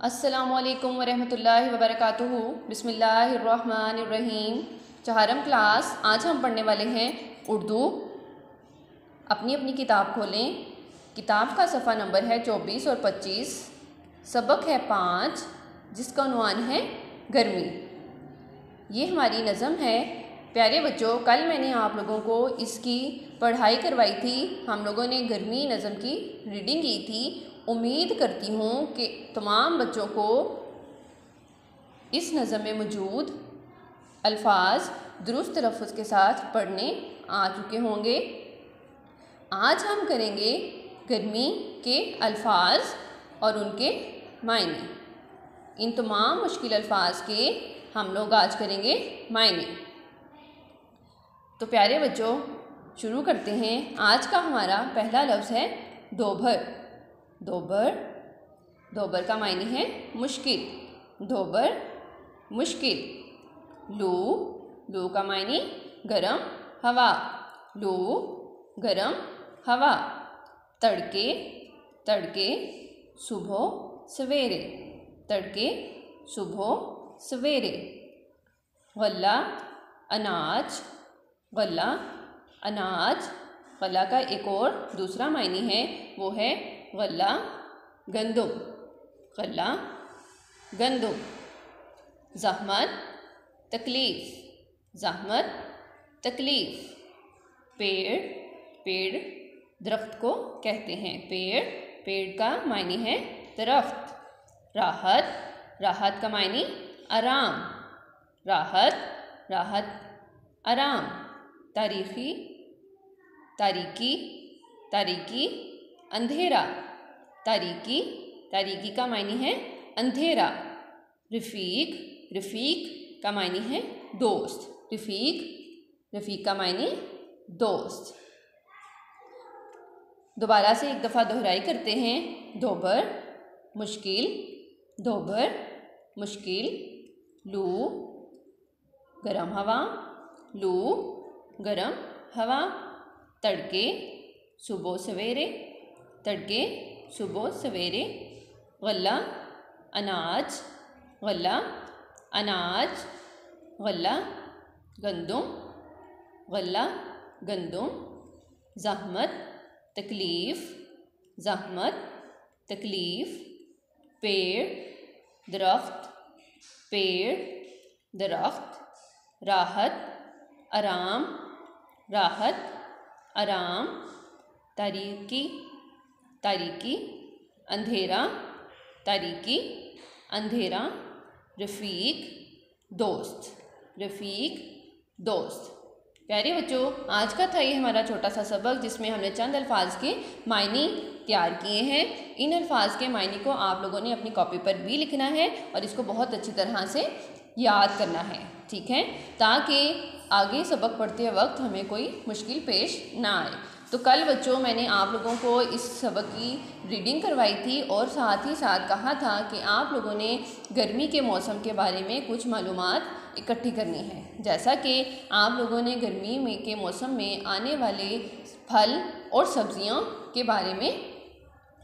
अस्सलामुअलैकुम वरहमतुल्लाहि वबरकातुहू। बिस्मिल्लाहिर्रहमानिर्रहीम। चहारम क्लास, आज हम पढ़ने वाले हैं उर्दू। अपनी अपनी किताब खोलें। किताब का सफ़ा नंबर है 24 और 25। सबक है 5, जिसका उन्वान है गर्मी। ये हमारी नज़म है। प्यारे बच्चों, कल मैंने आप लोगों को इसकी पढ़ाई करवाई थी। हम लोगों ने गर्मी नज़म की रीडिंग की थी। उम्मीद करती हूँ कि तमाम बच्चों को इस नज़म में मौजूद अल्फाज दुरुस्त तलफ़्फ़ुज़ के साथ पढ़ने आ चुके होंगे। आज हम करेंगे गर्मी के अल्फाज और उनके मायने। इन तमाम मुश्किल अल्फाज के हम लोग आज करेंगे मायने। तो प्यारे बच्चों, शुरू करते हैं। आज का हमारा पहला लफ्ज़ है दोभर। दोभर, दोभर का मायने है मुश्किल। दोभर मुश्किल। लू, लू का मायने गरम हवा। लू गरम हवा। तड़के, तड़के सुबह सवेरे। तड़के सुबह सवेरे। गल्ला अनाज। गल्ला अनाज। गल्ला का एक और दूसरा मायने है, वो है गल्ला गंदुम। गल्ला गंदुम। ज़हमत तकलीफ़। ज़हमत तकलीफ़। पेड़, पेड़ दरख्त को कहते हैं। पेड़, पेड़ का मायने है दरख्त। राहत, राहत का मायने आराम। राहत, राहत आराम। तारीख़ी, तारीकी, तारीकी अंधेरा। तारीकी, तारीकी का मायने है अंधेरा। रफ़ीक, रफ़ीक का मायने है दोस्त। रफ़ीक, रफ़ीक का मायने दोस्त। दोबारा से एक दफ़ा दोहराई करते हैं। दोभर मुश्किल। दोभर मुश्किल। लू गरम हवा। लू गरम हवा। तड़के सुबह सवेरे। तड़के सुबह सवेरे। गल्ला अनाज। गल्ला अनाज। गल्ला गंदुम। गल्ला गंदुम। ज़हमत तकलीफ़। ज़हमत तकलीफ़। पेड़ दरख्त। पेड़ दरख्त। राहत आराम। राहत आराम। तारीकी, तारीकी अंधेरा। तारीकी अंधेरा। रफ़ीक दोस्त। रफ़ीक दोस्त। प्यारे बच्चों, आज का था ये हमारा छोटा सा सबक, जिसमें हमने चंद अल्फाज के मायने तैयार किए हैं। इन अल्फाज के मायने को आप लोगों ने अपनी कॉपी पर भी लिखना है और इसको बहुत अच्छी तरह से याद करना है, ठीक है, ताकि आगे सबक पढ़ते वक्त हमें कोई मुश्किल पेश ना आए। तो कल बच्चों मैंने आप लोगों को इस सबक की रीडिंग करवाई थी और साथ ही साथ कहा था कि आप लोगों ने गर्मी के मौसम के बारे में कुछ मालूमात इकट्ठी करनी है। जैसा कि आप लोगों ने गर्मी में के मौसम में आने वाले फल और सब्जियों के बारे में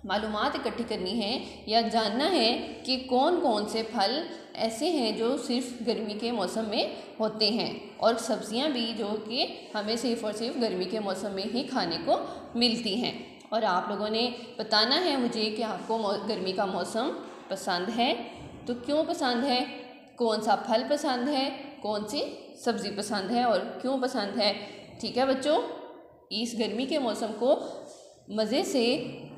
मालूमात इकट्ठी करनी है या जानना है कि कौन कौन से फल ऐसे हैं जो सिर्फ़ गर्मी के मौसम में होते हैं, और सब्ज़ियां भी जो कि हमें सिर्फ़ और सिर्फ गर्मी के मौसम में ही खाने को मिलती हैं। और आप लोगों ने बताना है मुझे कि आपको गर्मी का मौसम पसंद है तो क्यों पसंद है, कौन सा फल पसंद है, कौन सी सब्ज़ी पसंद है और क्यों पसंद है। ठीक है बच्चों, इस गर्मी के मौसम को मज़े से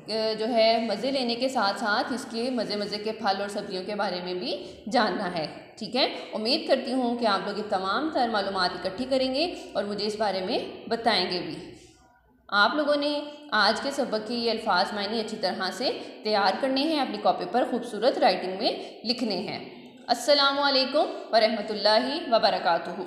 जो है मज़े लेने के साथ साथ इसके मज़े मज़े के फल और सब्जियों के बारे में भी जानना है, ठीक है। उम्मीद करती हूँ कि आप लोग ये तमाम तर मालूमात इकट्ठी करेंगे और मुझे इस बारे में बताएंगे भी। आप लोगों ने आज के सबक के ये अल्फाज मायने अच्छी तरह से तैयार करने हैं, अपनी कॉपी पर खूबसूरत राइटिंग में लिखने हैं। अस्सलामु अलैकुम वरहमतुल्लाहि वबरकातुहू।